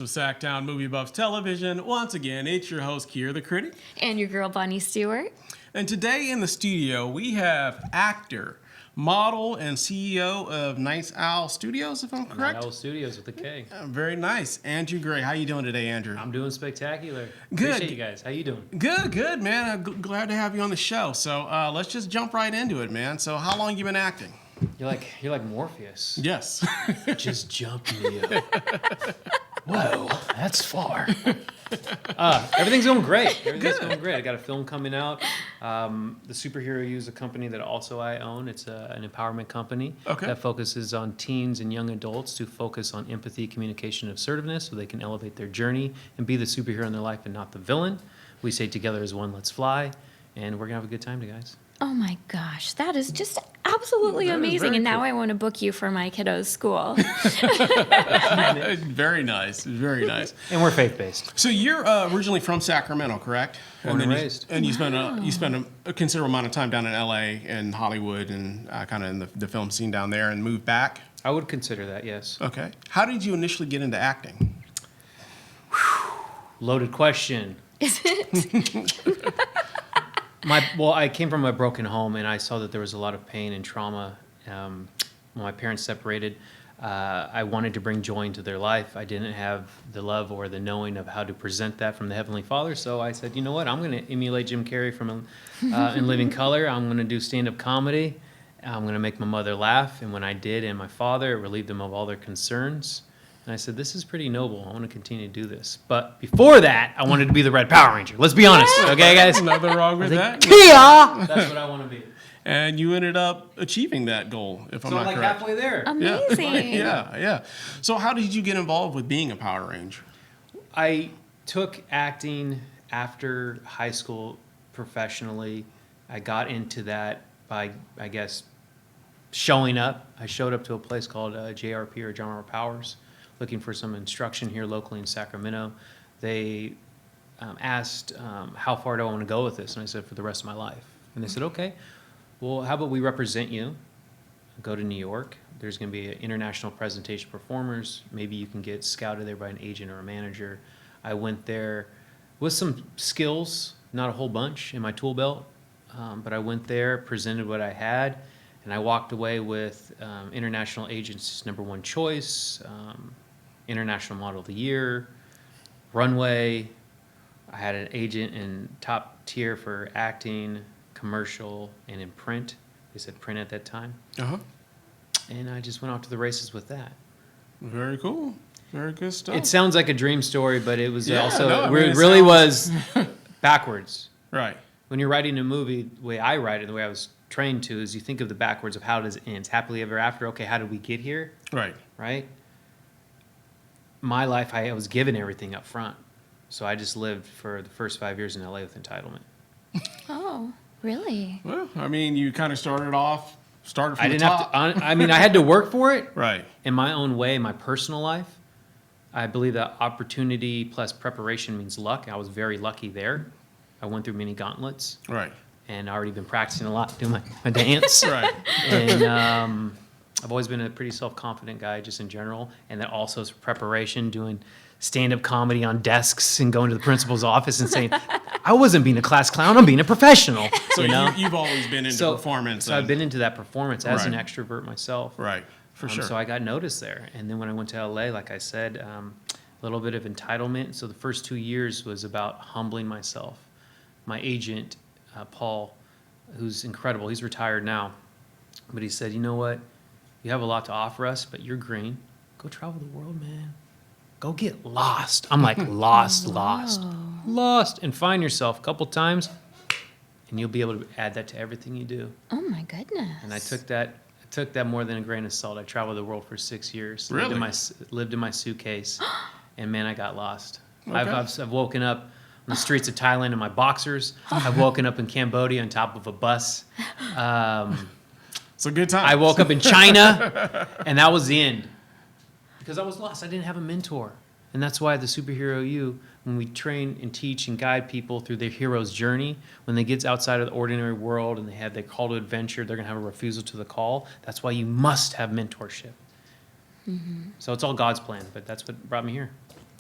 Of SacTown Movie Buffs Television. Once again, it's your host, Kier the Critic. And your girl, Bonnie Stewart. And today in the studio, we have actor, model, and CEO of Night Owl Studios, if I'm correct. Night Owl Studios with a K. Very nice. Andrew Gray. How you doing today, Andrew? I'm doing spectacular. Good. Appreciate you guys. How you doing? Good, man. I'm glad to have you on the show. So let's just jump right into it, man. So how long you been acting? You're like Morpheus. Yes. Just jump me up. Whoa, that's far. Everything's going great. Everything's going great. I got a film coming out. The Superhero U is a company that also I own. It's an empowerment company that focuses on teens and young adults to focus on empathy, communication, and assertiveness so they can elevate their journey and be the superhero in their life and not the villain. We say together as one, let's fly. And we're going to have a good time, guys. Oh my gosh, that is just absolutely amazing. And now I want to book you for my kiddo's school. Very nice. Very nice. And we're faith-based. So you're originally from Sacramento, correct? Born and raised. And you spent a considerable amount of time down in L.A. and Hollywood and kind of in the film scene down there and moved back? I would consider that, yes. Okay. How did you initially get into acting? Loaded question. Is it? I came from a broken home, and I saw that there was a lot of pain and trauma. When my parents separated, I wanted to bring joy into their life. I didn't have the love or the knowing of how to present that from the Heavenly Father, so I said, you know what, I'm going to emulate Jim Carrey from In Living Color. I'm going to do stand-up comedy. I'm going to make my mother laugh, and when I did, and my father, it relieved them of all their concerns. And I said, this is pretty noble. I want to continue to do this. But before that, I wanted to be the Red Power Ranger. Let's be honest. Okay, guys? Nothing wrong with that. Kia! That's what I want to be. And you ended up achieving that goal, if I'm not correct. Halfway there. Amazing. Yeah. So how did you get involved with being a Power Ranger? I took acting after high school professionally. I got into that by, I guess, showing up. I showed up to a place called JRP, or John R. Powers, looking for some instruction here locally in Sacramento. They asked, how far do I want to go with this? And I said, for the rest of my life. And they said, okay, well, how about we represent you? Go to New York. There's going to be an international presentation performers. Maybe you can get scouted there by an agent or a manager. I went there with some skills, not a whole bunch in my tool belt, but I went there, presented what I had, and I walked away with international agents' #1 choice, International Model of the Year, runway. I had an agent in top tier for acting, commercial, and in print. They said print at that time. And I just went off to the races with that. Very cool. Very good stuff. It sounds like a dream story, but it was it really was backwards. Right. When you're writing a movie, the way I write it, the way I was trained to, is you think of the backwards of how does it end. Happily ever after. Okay, how did we get here? Right? My life, I was given everything up front. So I just lived for the first 5 years in LA with entitlement. Oh, really? Well, I mean, you kind of started from I the didn't top. have to, I mean, I had to work for it. Right. In my own way, my personal life. I believe that opportunity plus preparation means luck. I was very lucky there. I went through many gauntlets. Right. And I already been practicing a lot, doing my dance. Right. And I've always been a pretty self-confident guy just in general. And then also preparation, doing stand-up comedy on desks and going to the principal's office and saying, I wasn't being a class clown, I'm being a professional. So you've always been into performance. So I've been into that performance as an extrovert myself. Right, for sure. So I got noticed there. And then when I went to LA, like I said, a little bit of entitlement. So the first 2 years was about humbling myself. My agent, Paul, who's incredible, he's retired now, but he said, you know what, you have a lot to offer us, but you're green. Go travel the world, man. Go get lost. I'm like, lost, and find yourself a couple times, and you'll be able to add that to everything you do. Oh my goodness. And I took that more than a grain of salt. I traveled the world for 6 years. Really? Lived in my suitcase, and man, I got lost. Okay. I've woken up on the streets of Thailand in my boxers. I've woken up in Cambodia on top of a bus. It's a good time. I woke up in China, and that was the end. Because I was lost. I didn't have a mentor. And that's why the Superhero U, when we train and teach and guide people through their hero's journey, when they get outside of the ordinary world and they have their call to adventure, they're going to have a refusal to the call. That's why you must have mentorship. Mm-hmm. So it's all God's plan, but that's what brought me here.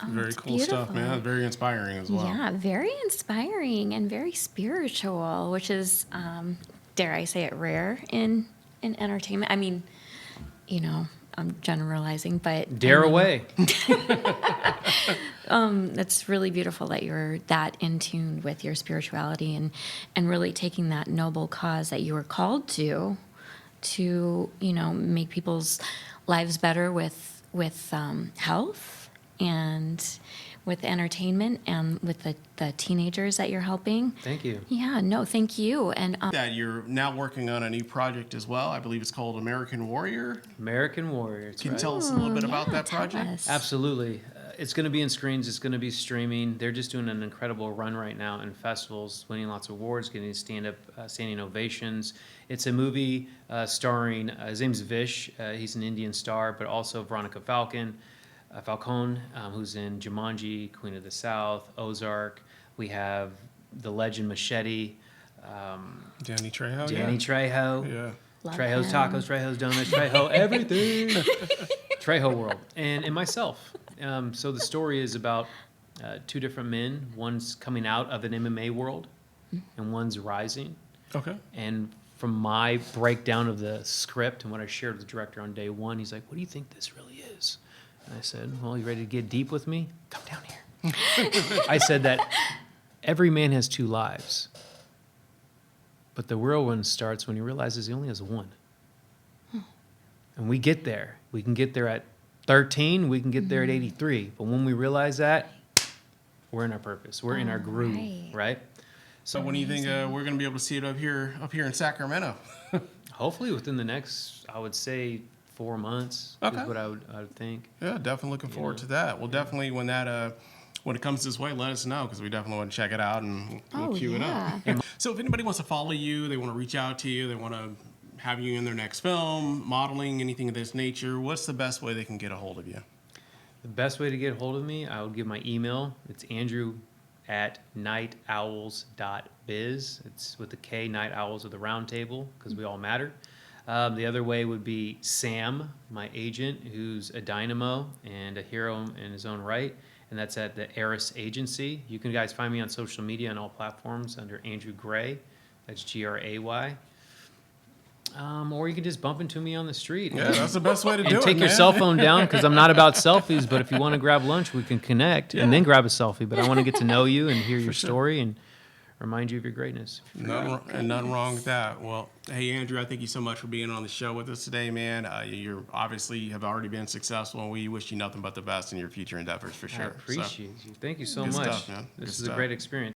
Very it's cool stuff, man. beautiful. Very inspiring as well. Yeah, very inspiring and very spiritual, which is, dare I say it, rare in entertainment. I mean, I'm generalizing, but Dare away. it's really beautiful that you're that in tune with your spirituality and really taking that noble cause that you were called to make people's lives better with health and with entertainment and with the teenagers that you're helping. Thank you. Yeah, no, thank you. And That you're now working on a new project as well. I believe it's called American Warrior. American Warrior. Can you tell us a little bit about that tell project? us. Absolutely. It's going to be in screens. It's going to be streaming. They're just doing an incredible run right now in festivals, winning lots of awards, getting standing ovations. It's a movie starring, his name's Vish. He's an Indian star, but also Veronica Falcone, who's in Jumanji, Queen of the South, Ozark. We have the legend Machete, Danny Trejo. Danny Trejo. Yeah. Love Trejo's him. Tacos, Trejo's Donuts, Trejo everything. Trejo World. And myself. So the story is about two different men. One's coming out of an MMA world, and one's rising. Okay. And from my breakdown of the script and what I shared with the director on day one, he's like, "What do you think this really is?" And I said, "Well, you ready to get deep with me? Come down here." I said that every man has two lives, but the real one starts when he realizes he only has one. And we get there. We can get there at 13, we can get there at 83. But when we realize that, we're in our purpose. We're in our groove, right? So when do you think we're going to be able to see it up here in Sacramento? Hopefully within the next, I would say, 4 months Okay. is what I would think. Yeah, definitely looking forward to that. Well, definitely when it comes this way, let us know because we definitely want to check it out and we'll queue it up. So if anybody wants to follow you, they want to reach out to you, they want to have you in their next film, modeling, anything of this nature, what's the best way they can get a hold of you? The best way to get a hold of me, I would give my email. It's andrew@nightowls.biz. It's with the K, Night Owls of the Round Table, because we all matter. The other way would be Sam, my agent, who's a dynamo and a hero in his own right, and that's at the Eris Agency. You can guys find me on social media on all platforms under Andrew Gray. That's Gray. Or you can just bump into me on the street. Yeah, that's the best way to do And it, take your man. cell phone down, because I'm not about selfies, but if you want to grab lunch, we can connect and then grab a selfie. But I want to get to know you and hear your story and remind you of your greatness. Nothing wrong with that. Well, hey, Andrew, I thank you so much for being on the show with us today, man. You're obviously have already been successful, and we wish you nothing but the best in your future endeavors for sure. I appreciate you. Thank you so Good much. stuff, man. This Good is a stuff. great experience.